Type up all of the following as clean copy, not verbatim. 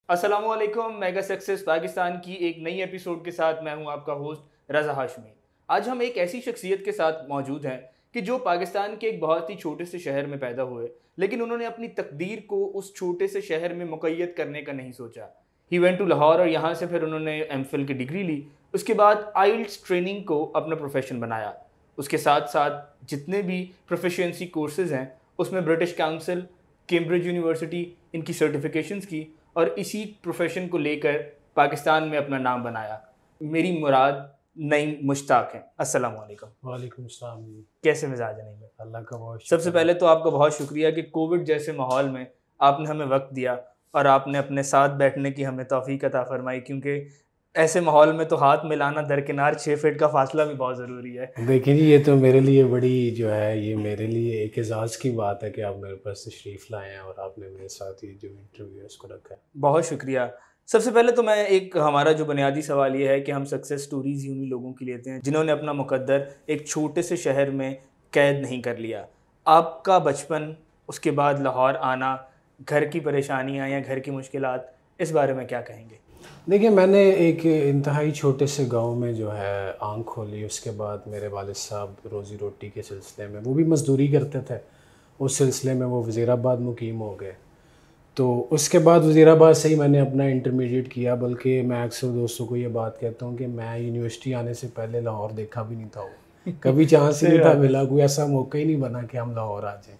अस्सलामुअलैकुम। Mega success Pakistan की एक नई एपिसोड के साथ मैं हूं आपका होस्ट रज़ा हाशमी। आज हम एक ऐसी शख्सियत के साथ मौजूद हैं कि जो पाकिस्तान के एक बहुत ही छोटे से शहर में पैदा हुए, लेकिन उन्होंने अपनी तकदीर को उस छोटे से शहर में मुक़य्यद करने का नहीं सोचा। ही वेंट टू लाहौर और यहाँ से फिर उन्होंने एमफिल की डिग्री ली। उसके बाद आइल्स ट्रेनिंग को अपना प्रोफेशन बनाया। उसके साथ साथ जितने भी प्रोफिशिएंसी कोर्सेज़ हैं उसमें ब्रिटिश काउंसिल, कैम्ब्रिज यूनिवर्सिटी इनकी सर्टिफिकेशंस की और इसी प्रोफेशन को लेकर पाकिस्तान में अपना नाम बनाया। मेरी मुराद नईम मुश्ताक हैं। अस्सलाम वालेकुम। वालेकुम अस्सलाम जी। कैसे मिजाज है नईम भाई? अल्लाह का बहुत सबसे शुक्र पहले तो आपका बहुत शुक्रिया कि कोविड जैसे माहौल में आपने हमें वक्त दिया और आपने अपने साथ बैठने की हमें तौफीक अता फरमाई, क्योंकि ऐसे माहौल में तो हाथ मिलाना दरकिनार 6 फीट का फासला भी बहुत ज़रूरी है। है। देखिए जी, ये तो मेरे लिए बड़ी जो है, ये मेरे लिए एक एजाज़ की बात है कि आप मेरे पास तशरीफ़ लाए हैं और आपने मेरे साथ ये जो इंटरव्यू है उसको रखा है। बहुत शुक्रिया। सबसे पहले तो मैं एक हमारा जो बुनियादी सवाल ये है कि हम सक्सेस स्टोरीज़ ही उन्हीं लोगों की लेते हैं जिन्होंने अपना मुकद्दर एक छोटे से शहर में कैद नहीं कर लिया। आपका बचपन, उसके बाद लाहौर आना, घर की परेशानियाँ या घर की मुश्किलात, इस बारे में क्या कहेंगे? देखिए, मैंने एक इंतहाई छोटे से गांव में जो है आँख खोली। उसके बाद मेरे वालिद साहब रोज़ी रोटी के सिलसिले में, वो भी मज़दूरी करते थे, उस सिलसिले में वो वज़ीराबाद मुकीम हो गए। तो उसके बाद वज़ीराबाद से ही मैंने अपना इंटरमीडिएट किया। बल्कि मैं अक्सर दोस्तों को ये बात कहता हूँ कि मैं यूनिवर्सिटी आने से पहले लाहौर देखा भी नहीं था। वो कभी चांस ही नहीं था मिला, कोई ऐसा मौका ही नहीं बना कि हम लाहौर आ जाएं।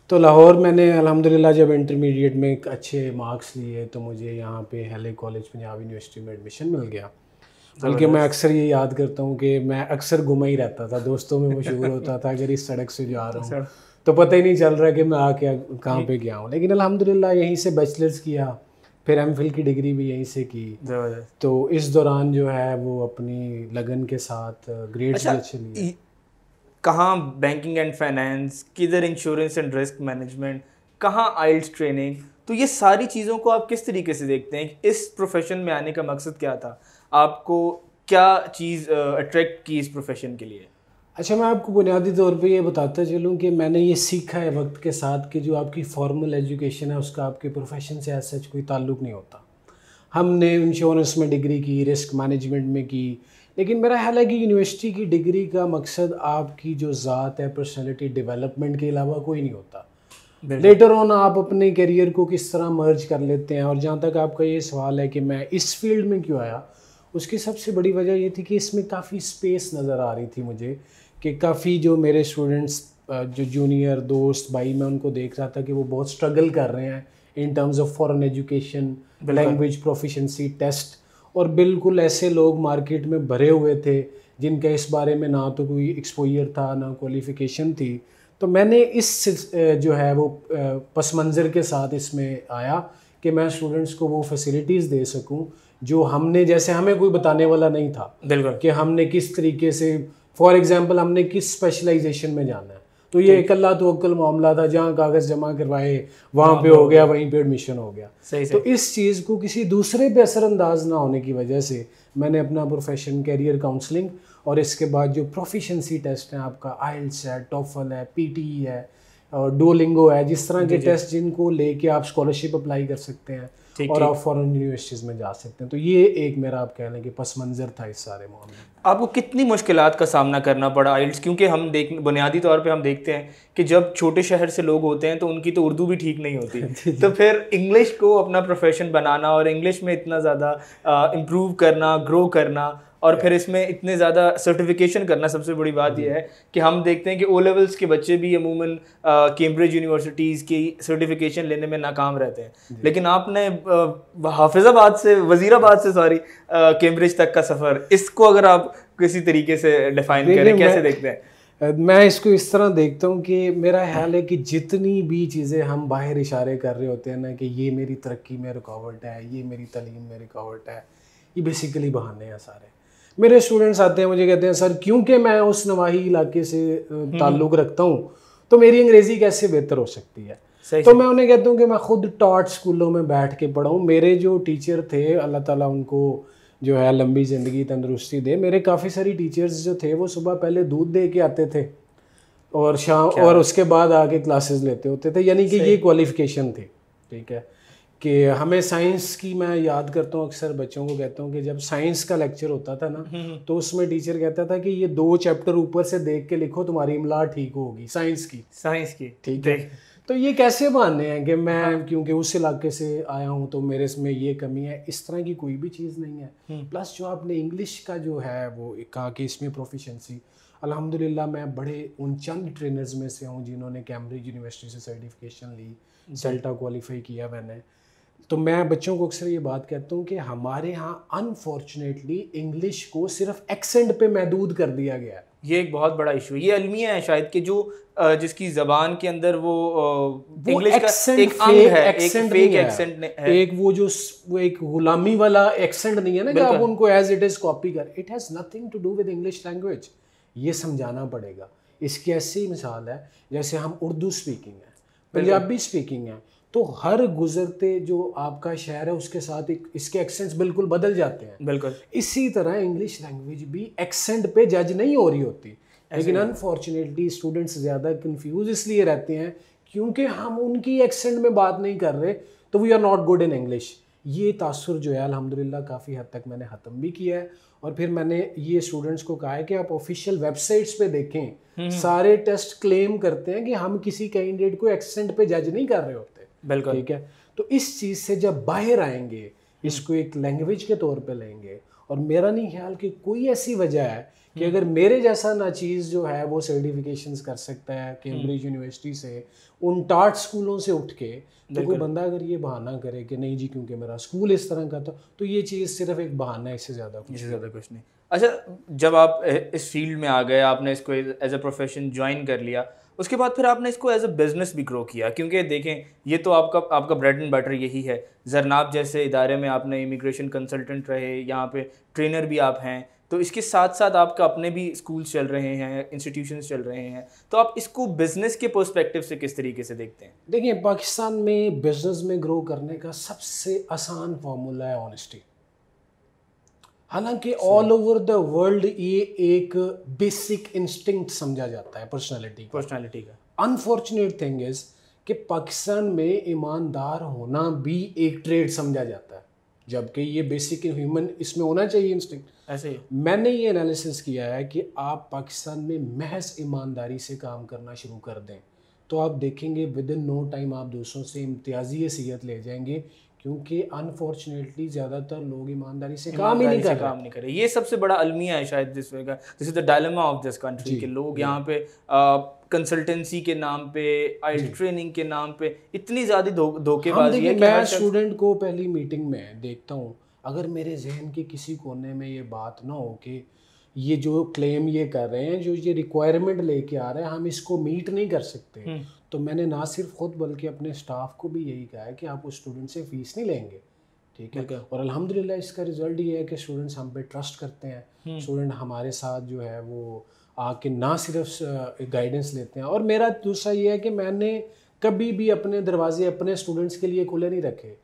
तो लाहौर मैंने अल्हम्दुलिल्लाह जब इंटरमीडिएट में एक अच्छे मार्क्स लिए तो मुझे यहाँ पे हेले कॉलेज पंजाब यूनिवर्सिटी में एडमिशन मिल गया। बल्कि मैं अक्सर ये याद करता हूँ कि मैं अक्सर घुमा ही रहता था, दोस्तों में मशहूर होता था अगर इस सड़क से जा रहा हूँ तो पता ही नहीं चल रहा कि मैं आके कहाँ पे गया हूँ। लेकिन अल्हम्दुलिल्लाह यहीं से बैचलर्स किया, फिर एमफिल की डिग्री भी यहीं से की। तो इस दौरान जो है वो अपनी लगन के साथ ग्रेड्स भी अच्छे लिए। कहाँ बैंकिंग एंड फाइनेंस, किधर इंश्योरेंस एंड रिस्क मैनेजमेंट, कहाँ आइल्स ट्रेनिंग, तो ये सारी चीज़ों को आप किस तरीके से देखते हैं? इस प्रोफेशन में आने का मकसद क्या था? आपको क्या चीज़ अट्रैक्ट की इस प्रोफेशन के लिए? अच्छा, मैं आपको बुनियादी तौर पे ये बताता चलूँ कि मैंने ये सीखा है वक्त के साथ कि जो आपकी फॉर्मल एजुकेशन है उसका आपके प्रोफेशन से ऐसा कोई ताल्लुक़ नहीं होता। हमने इंश्योरेंस में डिग्री की, रिस्क मैनेजमेंट में की, लेकिन मेरा ख्याल है कि यूनिवर्सिटी की डिग्री का मकसद आपकी जो ज़ात है, पर्सनैलिटी डेवलपमेंट के अलावा कोई नहीं होता। लेटर ऑन आप अपने करियर को किस तरह मर्ज कर लेते हैं। और जहाँ तक आपका ये सवाल है कि मैं इस फील्ड में क्यों आया, उसकी सबसे बड़ी वजह ये थी कि इसमें काफ़ी स्पेस नज़र आ रही थी मुझे, कि काफ़ी जो मेरे स्टूडेंट्स, जो जूनियर दोस्त भाई, मैं उनको देख रहा था कि वो बहुत स्ट्रगल कर रहे हैं in terms of foreign education, language proficiency test. और बिल्कुल ऐसे लोग मार्केट में भरे हुए थे जिनका इस बारे में ना तो कोई एक्सपोजर था ना क्वालिफ़िकेशन थी। तो मैंने इस जो है वो पस मंज़र के साथ इसमें आया कि मैं स्टूडेंट्स को वो फैसिलिटीज़ दे सकूं जो हमने, जैसे हमें कोई बताने वाला नहीं था कि हमने किस तरीके से, फॉर एग्जांपल हमने किस स्पेशलाइजेशन में जाना है। तो ये एक अल्लाह तवक्कल मामला था, जहाँ कागज़ जमा करवाए वहाँ पे हो गया, वहीं पे एडमिशन हो गया। तो इस चीज़ को किसी दूसरे पे असरअंदाज ना होने की वजह से मैंने अपना प्रोफेशन कैरियर काउंसलिंग और इसके बाद जो प्रोफिशिएंसी टेस्ट हैं, आपका आइल्स है, टॉफल है, पीटीई है और डुओलिंगो है, जिस तरह के टेस्ट जिनको लेके आप स्कॉलरशिप अप्लाई कर सकते हैं और आप फॉरेन यूनिवर्सिटीज़ में जा सकते हैं। तो ये एक मेरा, आप कह लें कि पस मंज़र था इस सारे मामले में। आपको कितनी मुश्किलात का सामना करना पड़ा आइल्स? क्योंकि हम बुनियादी तौर पे हम देखते हैं कि जब छोटे शहर से लोग होते हैं तो उनकी तो उर्दू भी ठीक नहीं होती तो फिर इंग्लिश को अपना प्रोफेशन बनाना और इंग्लिश में इतना ज़्यादा इम्प्रूव करना, ग्रो करना और फिर इसमें इतने ज़्यादा सर्टिफिकेशन करना, सबसे बड़ी बात यह है कि हम देखते हैं कि ओ लेवल्स के बच्चे भी अमूमन कैम्ब्रिज यूनिवर्सिटीज़ की सर्टिफिकेशन लेने में नाकाम रहते हैं, लेकिन आपने हाफिज़ाबाद से, वज़ीराबाद से सॉरी, कैम्ब्रिज तक का सफ़र, इसको अगर आप किसी तरीके से डिफाइन करें, कैसे देखते हैं? मैं इसको इस तरह देखता हूँ कि मेरा ख्याल है कि जितनी भी चीज़ें हम बाहर इशारे कर रहे होते हैं ना, कि ये मेरी तरक्की में रुकावट है, ये मेरी तालीम में रुकावट है, ये बेसिकली बहाने हैं सारे। मेरे स्टूडेंट्स आते हैं, मुझे कहते हैं सर क्योंकि मैं उस नवाही इलाके से ताल्लुक़ रखता हूँ तो मेरी अंग्रेज़ी कैसे बेहतर हो सकती है। तो मैं उन्हें कहता हूँ कि मैं खुद टॉट स्कूलों में बैठ के पढ़ा हूँ। मेरे जो टीचर थे, अल्लाह ताला उनको जो है लंबी ज़िंदगी तंदुरुस्ती दे, मेरे काफ़ी सारी टीचर्स जो थे वो सुबह पहले दूध दे के आते थे और शाम और उसके बाद आके क्लासेस लेते होते थे, यानी कि ये क्वालिफ़िकेशन थी। ठीक है, कि हमें साइंस की, मैं याद करता हूँ अक्सर बच्चों को कहता हूँ कि जब साइंस का लेक्चर होता था ना, तो उसमें टीचर कहता था कि ये 2 चैप्टर ऊपर से देख के लिखो, तुम्हारी इमला ठीक होगी साइंस की। ठीक है, तो ये कैसे बहाने हैं कि मैं क्योंकि उस इलाके से आया हूँ तो मेरे इसमें ये कमी है, इस तरह की कोई भी चीज़ नहीं है। प्लस जो आपने इंग्लिश का जो है वो कहा कि इसमें प्रोफिशेंसी, अल्हम्दुलिल्लाह मैं बड़े उन चंद ट्रेनर्स में से हूँ जिन्होंने कैम्ब्रिज यूनिवर्सिटी से सर्टिफिकेशन ली, सेल्टा क्वालिफाई किया मैंने। तो मैं बच्चों को अक्सर ये बात कहता हूँ कि हमारे यहाँ अनफॉर्चुनेटली इंग्लिश को सिर्फ एक्सेंट पे महदूद कर दिया गया है। ये एक बहुत बड़ा इशू है, ये अलमिया है शायद कि जो जिसकी जबान के अंदर वो इंग्लिश का एक अंग है, एक फेक एक्सेंट है, एक वो एक गुलामी वाला एक्सेंट नहीं है ना कि आप उनको एज इट इज कॉपी कर। It has nothing to do with English language, ये समझाना पड़ेगा। इसकी ऐसी मिसाल है जैसे हम उर्दू स्पीकिंग है, पंजाबी स्पीकिंग है, तो हर गुजरते जो आपका शहर है उसके साथ इसके एक्सेंट्स बिल्कुल बदल जाते हैं। बिल्कुल इसी तरह इंग्लिश लैंग्वेज भी एक्सेंट पे जज नहीं हो रही होती, लेकिन अनफॉर्चुनेटली स्टूडेंट्स ज़्यादा कंफ्यूज इसलिए रहते हैं क्योंकि हम उनकी एक्सेंट में बात नहीं कर रहे, तो we are not good in English. ये तासुर जो है अल्हम्दुलिल्लाह काफ़ी हद तक मैंने ख़त्म भी किया है। और फिर मैंने ये स्टूडेंट्स को कहा है कि आप ऑफिशियल वेबसाइट्स पे देखें, सारे टेस्ट क्लेम करते हैं कि हम किसी कैंडिडेट को एक्सेंट पे जज नहीं कर रहे होते। बिल्कुल ठीक है, तो इस चीज़ से जब बाहर आएंगे, इसको एक लैंग्वेज के तौर पे लेंगे, और मेरा नहीं ख्याल कि कोई ऐसी वजह है कि अगर मेरे जैसा नाचीज़ जो है वो सर्टिफिकेशंस कर सकता है कैम्ब्रिज यूनिवर्सिटी से, उन टाट स्कूलों से उठ के, तो कोई बंदा अगर ये बहाना करे कि नहीं जी क्योंकि मेरा स्कूल इस तरह का था, तो ये चीज़ सिर्फ एक बहाना है, इससे ज़्यादा कुछ नहीं। अच्छा, जब आप इस फील्ड में आ गए, आपने इसको एज अ प्रोफेशन ज्वाइन कर लिया, उसके बाद फिर आपने इसको एज अ बिज़नेस भी ग्रो किया, क्योंकि देखें ये तो आपका ब्रेड एंड बटर यही है। ज़रनाब जैसे इदारे में आपने इमिग्रेशन कंसल्टेंट रहे, यहाँ पे ट्रेनर भी आप हैं, तो इसके साथ साथ आपका अपने भी स्कूल्स चल रहे हैं, इंस्टीट्यूशंस चल रहे हैं, तो आप इसको बिज़नेस के पर्सपेक्टिव से किस तरीके से देखते हैं? देखिए, पाकिस्तान में बिज़नेस में ग्रो करने का सबसे आसान फार्मूला है ऑनेस्टी। हालांकि ऑल ओवर द वर्ल्ड ये एक बेसिक इंस्टिंक्ट समझा जाता है पर्सनालिटी का। अनफॉर्चुनेट थिंग इज कि पाकिस्तान में ईमानदार होना भी एक ट्रेड समझा जाता है, जबकि ये बेसिक ह्यूमन इसमें होना चाहिए इंस्टिंक्ट। ऐसे ही मैंने ये एनालिसिस किया है कि आप पाकिस्तान में महज ईमानदारी से काम करना शुरू कर दें तो आप देखेंगे विद इन नो टाइम आप दूसरों से इम्तियाजी हैसियत ले जाएंगे, क्योंकि अनफॉर्चुनेटली ज़्यादातर लोग ईमानदारी से काम ही नहीं कर रहे। ये सबसे बड़ा अलमिया है शायद this is the dilemma of this country के लोग यहाँ पे कंसल्टेंसी के नाम पे, आइल ट्रेनिंग के नाम पे इतनी ज़्यादा धोखेबाजी है। मैं स्टूडेंट को पहली मीटिंग में देखता हूँ, अगर मेरे जहन के किसी कोने में ये बात ना हो कि ये जो क्लेम ये कर रहे हैं, जो ये रिक्वायरमेंट लेके आ रहे हैं, हम इसको मीट नहीं कर सकते, तो मैंने ना सिर्फ खुद बल्कि अपने स्टाफ को भी यही कहा है कि आप उस स्टूडेंट से फीस नहीं लेंगे। ठीक है, और अल्हम्दुलिल्लाह इसका रिजल्ट ये है कि स्टूडेंट्स हम पे ट्रस्ट करते हैं, स्टूडेंट हमारे साथ जो है वो आके ना सिर्फ गाइडेंस लेते हैं। और मेरा दूसरा ये है कि मैंने कभी भी अपने दरवाजे अपने स्टूडेंट्स के लिए खुले नहीं रखे,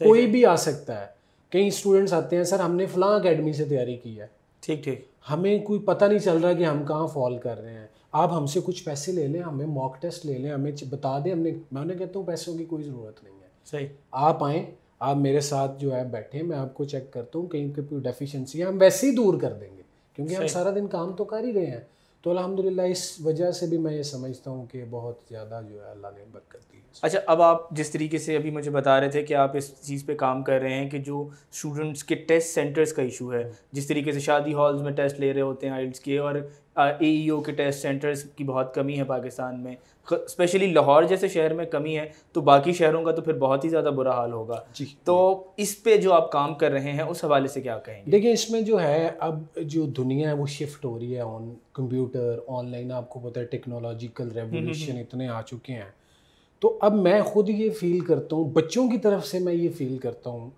कोई भी आ सकता है। कई स्टूडेंट्स आते हैं, सर हमने फ़लाँ अकेडमी से तैयारी की है, ठीक, हमें कोई पता नहीं चल रहा कि हम कहाँ फॉल कर रहे हैं, आप हमसे कुछ पैसे ले लें, हमें मॉक टेस्ट ले लें, हमें बता दें। मैं उन्हें कहता हूँ पैसों की कोई ज़रूरत नहीं है, सही आप आएँ, आप मेरे साथ जो है बैठें, मैं आपको चेक करता हूँ, कहीं कोई डेफिशिएंसी है हम वैसे ही दूर कर देंगे, क्योंकि हम सारा दिन काम तो कर ही रहे हैं। तो अल्हम्दुलिल्लाह इस वजह से भी मैं ये समझता हूँ कि बहुत ज़्यादा जो है अल्लाह ने बरकत दी है। अच्छा, अब आप जिस तरीके से अभी मुझे बता रहे थे कि आप इस चीज़ पे काम कर रहे हैं कि जो स्टूडेंट्स के टेस्ट सेंटर्स का इशू है, जिस तरीके से शादी हॉल्स में टेस्ट ले रहे होते हैं आइल्स के, और AEO के टेस्ट सेंटर्स की बहुत कमी है पाकिस्तान में, स्पेशली लाहौर जैसे शहर में कमी है, तो बाकी शहरों का तो फिर बहुत ही ज़्यादा बुरा हाल होगा जी। तो इस पे जो आप काम कर रहे हैं उस हवाले से क्या कहेंगे? देखिए, इसमें जो है अब जो दुनिया है वो शिफ्ट हो रही है ऑन कंप्यूटर, ऑनलाइन, आपको पता है टेक्नोलॉजिकल रेवोल्यूशन इतने आ चुके हैं। तो अब मैं खुद ये फील करता हूँ, बच्चों की तरफ से मैं ये फील करता हूँ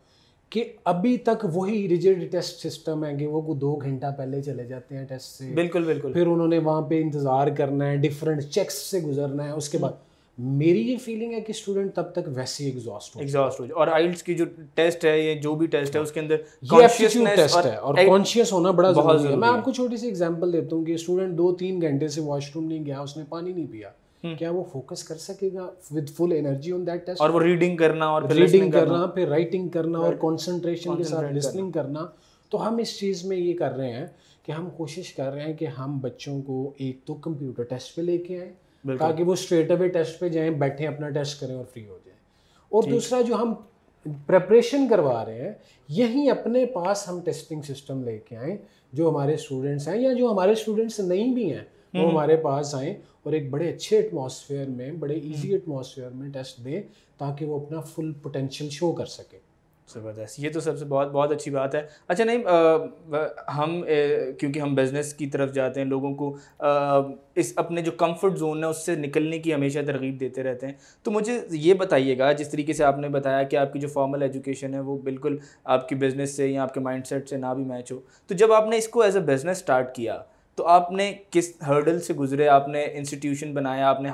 कि अभी तक वही रिजिड टेस्ट सिस्टम है कि वो 2 घंटा पहले चले जाते हैं टेस्ट से, बिल्कुल, फिर उन्होंने वहाँ पे इंतज़ार करना है, डिफरेंट चेक्स से गुजरना है, उसके बाद मेरी ये फीलिंग है कि स्टूडेंट तब तक वैसे ही एग्जॉस्ट हो जाए। और आइल्स की जो टेस्ट है, ये जो भी टेस्ट है, उसके अंदर कॉन्शियसनेस टेस्ट है और कॉन्शियस होना बड़ा ज़रूरी है। मैं आपको छोटी सी एग्जांपल देता हूँ कि स्टूडेंट 2-3 घंटे से वॉशरूम नहीं गया, उसने पानी नहीं पिया, क्या वो फोकस कर सकेगा with full energy on that test? और वो रीडिंग करना और रीडिंग करना, फिर राइटिंग करना और कंसंट्रेशन के साथ लिसनिंग करना। तो हम इस चीज़ में ये कर रहे हैं कि हम कोशिश कर रहे हैं कि हम बच्चों को एक तो कंप्यूटर टेस्ट पे लेके आए ताकि वो स्ट्रेट अवे टेस्ट पे जाएं, बैठे अपना टेस्ट करें और फ्री हो जाएं। और दूसरा जो हम प्रेपरेशन करवा रहे हैं, यहीं अपने पास हम टेस्टिंग सिस्टम लेके आए, जो हमारे स्टूडेंट्स हैं या जो हमारे स्टूडेंट्स नहीं भी हैं वो हमारे पास आएँ और एक बड़े अच्छे एटमॉस्फेयर में, बड़े इजी एटमॉस्फेयर में टेस्ट दें ताकि वो अपना फुल पोटेंशियल शो कर सके। ज़बरदस्त, ये तो सबसे बहुत बहुत अच्छी बात है। अच्छा नहीं, हम क्योंकि हम बिज़नेस की तरफ जाते हैं, लोगों को इस अपने जो कंफर्ट जोन है उससे निकलने की हमेशा तरगीब देते रहते हैं। तो मुझे ये बताइएगा, जिस तरीके से आपने बताया कि आपकी जो फॉर्मल एजुकेशन है वो बिल्कुल आपकी बिज़नेस से या आपके माइंडसेट से ना भी मैच हो, तो जब आपने इसको एज अ बिज़नेस स्टार्ट किया तो आपने किस हर्डल से गुजरे? आपने इंस्टीट्यूशन बनाया, आपने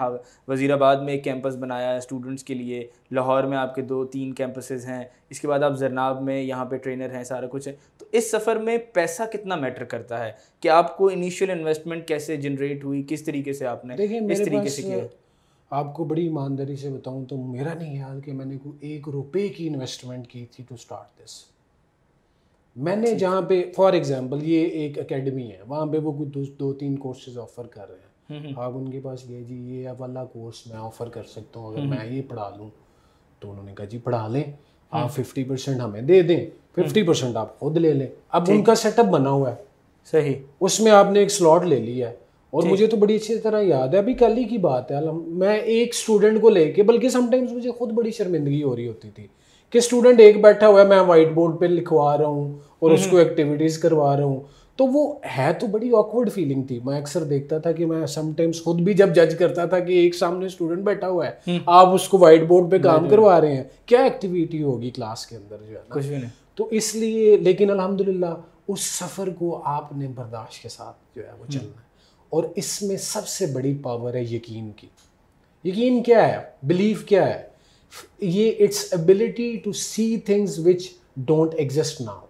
वज़ीराबाद में एक कैंपस बनाया स्टूडेंट्स के लिए, लाहौर में आपके 2-3 कैंपसेस हैं, इसके बाद आप जरनाब में यहाँ पे ट्रेनर हैं, सारा कुछ है। तो इस सफ़र में पैसा कितना मैटर करता है कि आपको इनिशियल इन्वेस्टमेंट कैसे जनरेट हुई, किस तरीके से आपने इस तरीके से किया? आपको बड़ी ईमानदारी से बताऊं तो मेरा नहीं ख्याल कि मैंने कोई 1 रुपये की इन्वेस्टमेंट की थी टू स्टार्ट दिस। मैंने जहाँ पे फॉर एग्जांपल ये एक एकेडमी है, वहाँ पे वो कुछ 2-3 कोर्सेज ऑफर कर रहे हैं, आप उनके पास गए, जी ये वाला कोर्स मैं ऑफ़र कर सकता हूँ, अगर मैं ये पढ़ा लूँ, तो उन्होंने कहा जी पढ़ा लें, आप 50% हमें दे दें, 50% आप खुद ले लें। अब उनका सेटअप बना हुआ है, सही, उसमें आपने एक स्लॉट ले लिया है। और मुझे तो बड़ी अच्छी तरह याद है, अभी कल ही की बात है, मैं एक स्टूडेंट को लेके, बल्कि समटाइम्स मुझे खुद बड़ी शर्मिंदगी हो रही होती थी कि स्टूडेंट एक बैठा हुआ है, मैं वाइट बोर्ड पे लिखवा रहा हूँ और उसको एक्टिविटीज़ करवा रहा हूँ, तो वो है तो बड़ी ऑकवर्ड फीलिंग थी। मैं अक्सर देखता था कि मैं समटाइम्स खुद भी जब जज करता था कि एक सामने स्टूडेंट बैठा हुआ है, आप उसको वाइट बोर्ड पे काम करवा रहे हैं, क्या एक्टिविटी होगी क्लास के अंदर, जो है ना, कुछ भी नहीं। तो इसलिए, लेकिन अल्हम्दुलिल्लाह उस सफ़र को आपने बर्दाश्त के साथ जो है वो चलना है। और इसमें सबसे बड़ी पावर है यकीन की। यकीन क्या है, बिलीव क्या है, ये it's ability to see things which don't exist now,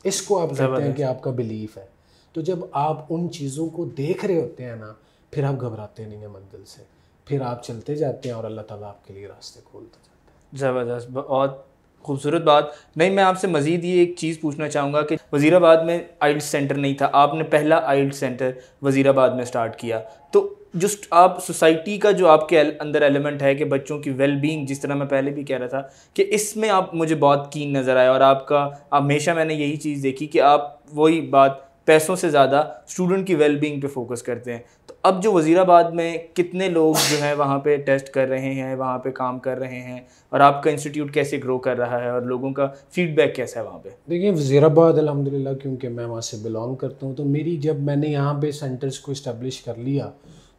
इसको आप कहते हैं कि आपका बिलीफ है। तो जब आप उन चीज़ों को देख रहे होते हैं ना, फिर आप घबराते नहीं हैं मंजिल से, फिर आप चलते जाते हैं और अल्लाह ताला आपके लिए रास्ते खोलते जाते हैं। ज़बरदस्त, बहुत खूबसूरत बात। नहीं, मैं आपसे मज़ीद ये एक चीज़ पूछना चाहूँगा कि वज़ीराबाद में आइल्स सेंटर नहीं था, आपने पहला आइल्स सेंटर वज़ीराबाद में स्टार्ट किया, तो जो आप सोसाइटी का जो आपके अंदर एलिमेंट है कि बच्चों की वेल बीइंग, जिस तरह मैं पहले भी कह रहा था कि इसमें आप मुझे बहुत कीन नज़र आया, और आपका हमेशा मैंने यही चीज़ देखी कि आप वही बात पैसों से ज़्यादा स्टूडेंट की वेल बीइंग पे फोकस करते हैं। तो अब जो वज़ीराबाद में कितने लोग जो हैं वहाँ पे टेस्ट कर रहे हैं, वहाँ पे काम कर रहे हैं, और आपका इंस्टीट्यूट कैसे ग्रो कर रहा है और लोगों का फीडबैक कैसा है वहाँ पे? देखिए वज़ीराबाद अल्हम्दुलिल्लाह, क्योंकि मैं वहाँ से बिलोंग करता हूँ, तो मेरी, जब मैंने यहाँ पे सेंटर्स को इस्टेब्लिश कर लिया,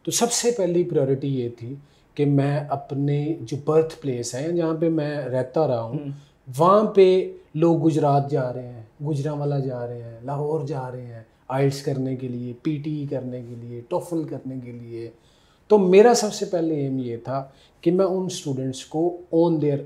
तो सबसे पहली प्रायोरिटी ये थी कि मैं अपने जो बर्थ प्लेस है, जहाँ पे मैं रहता रहा हूँ, वहाँ पे लोग गुजरात जा रहे हैं, गुजरांवाला जा रहे हैं, लाहौर जा रहे हैं आइल्स करने के लिए, पीटी करने के लिए, टोफल करने के लिए। तो मेरा सबसे पहले एम ये था कि मैं उन स्टूडेंट्स को ऑन देयर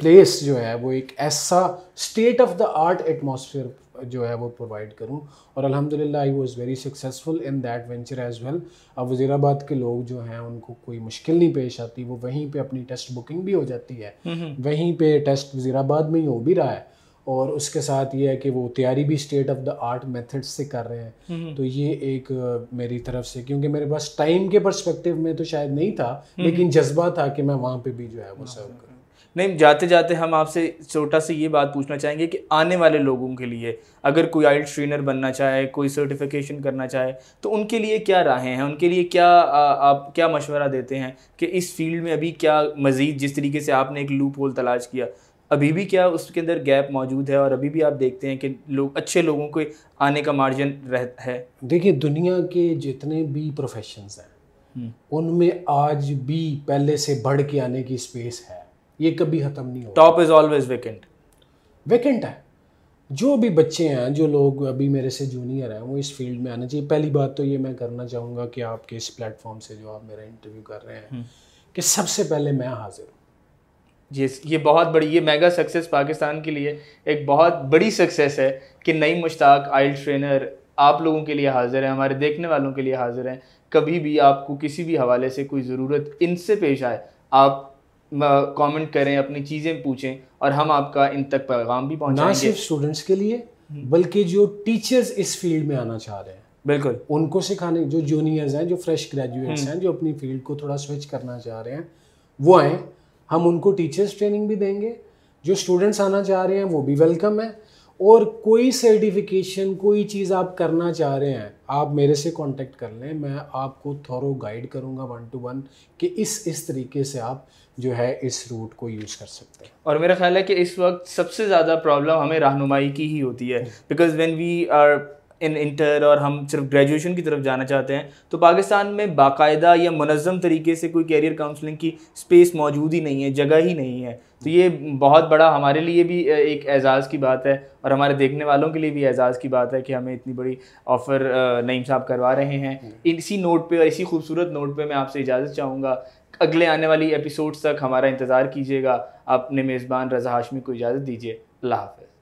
प्लेस जो है वो एक ऐसा state of the art atmosphere जो है वो प्रोवाइड करूं, और अल्हम्दुलिल्लाह I was very successful in that venture as well. अब वज़ीराबाद के लोग जो हैं उनको कोई मुश्किल नहीं पेश आती, वो वहीं पे अपनी टेस्ट बुकिंग भी हो जाती है, वहीं पे टेस्ट वज़ीराबाद में ही हो भी रहा है, और उसके साथ ये है कि वो तैयारी भी state of the art methods से कर रहे हैं। तो ये एक मेरी तरफ से, क्योंकि मेरे पास टाइम के पर्सपेक्टिव में तो शायद नहीं था, लेकिन जज्बा था कि मैं वहाँ पे भी जो है वो सर्व करूँ। नहीं, जाते जाते हम आपसे छोटा सा ये बात पूछना चाहेंगे कि आने वाले लोगों के लिए, अगर कोई आइल्स ट्रेनर बनना चाहे, कोई सर्टिफिकेशन करना चाहे, तो उनके लिए क्या राहें हैं, उनके लिए क्या आप क्या मशवरा देते हैं कि इस फील्ड में अभी क्या मज़ीद, जिस तरीके से आपने एक लूप होल तलाश किया, अभी भी क्या उसके अंदर गैप मौजूद है, और अभी भी आप देखते हैं कि लोग, अच्छे लोगों को आने का मार्जिन है? देखिए दुनिया के जितने भी प्रोफेशंस हैं उनमें आज भी पहले से बढ़ के आने की स्पेस है, ये कभी ख़त्म नहीं होगा। टॉप इज़ ऑलवेज वैकेंट है। जो भी बच्चे हैं, जो लोग अभी मेरे से जूनियर हैं, वो इस फील्ड में आना चाहिए। पहली बात तो ये मैं करना चाहूँगा कि आपके इस प्लेटफॉर्म से जो आप मेरा इंटरव्यू कर रहे हैं, कि सबसे पहले मैं हाजिर हूँ। ये बहुत बड़ी, ये मेगा सक्सेस पाकिस्तान के लिए एक बहुत बड़ी सक्सेस है कि नईम मुश्ताक आइल्स ट्रेनर आप लोगों के लिए हाजिर हैं, हमारे देखने वालों के लिए हाजिर हैं। कभी भी आपको किसी भी हवाले से कोई ज़रूरत इनसे पेश आए, आप कमेंट करें, अपनी चीज़ें पूछें और हम आपका इन तक पैगाम भी पहुंचाएंगे। ना सिर्फ स्टूडेंट्स के लिए बल्कि जो टीचर्स इस फील्ड में आना चाह रहे हैं, बिल्कुल, उनको सिखाने, जो जूनियर्स हैं, जो फ्रेश ग्रेजुएट्स हैं, जो अपनी फील्ड को थोड़ा स्विच करना चाह रहे हैं, वो आएँ। हम उनको टीचर्स ट्रेनिंग भी देंगे। जो स्टूडेंट्स आना चाह रहे हैं वो भी वेलकम है। और कोई सर्टिफिकेशन, कोई चीज़ आप करना चाह रहे हैं, आप मेरे से कांटेक्ट कर लें। मैं आपको थोरो गाइड करूंगा 1 to 1 कि इस तरीके से आप जो है इस रूट को यूज़ कर सकते हैं। और मेरा ख्याल है कि इस वक्त सबसे ज़्यादा प्रॉब्लम हमें रहनुमाई की ही होती है, because when we are in inter और हम सिर्फ ग्रेजुएशन की तरफ जाना चाहते हैं, तो पाकिस्तान में बाकायदा या मुनज़्ज़म तरीके से कोई कैरियर काउंसलिंग की स्पेस मौजूद ही नहीं है, जगह ही नहीं है। तो ये बहुत बड़ा हमारे लिए भी एक एज़ाज़ की बात है और हमारे देखने वालों के लिए भी एज़ाज़ की बात है कि हमें इतनी बड़ी ऑफ़र नईम साहब करवा रहे हैं। इसी नोट पे और इसी खूबसूरत नोट पे मैं आपसे इजाज़त चाहूँगा। अगले आने वाली एपिसोड्स तक हमारा इंतज़ार कीजिएगा। अपने मेज़बान रज़ा हाशमी को इजाज़त दीजिए। अल्लाह हाफ़िज़।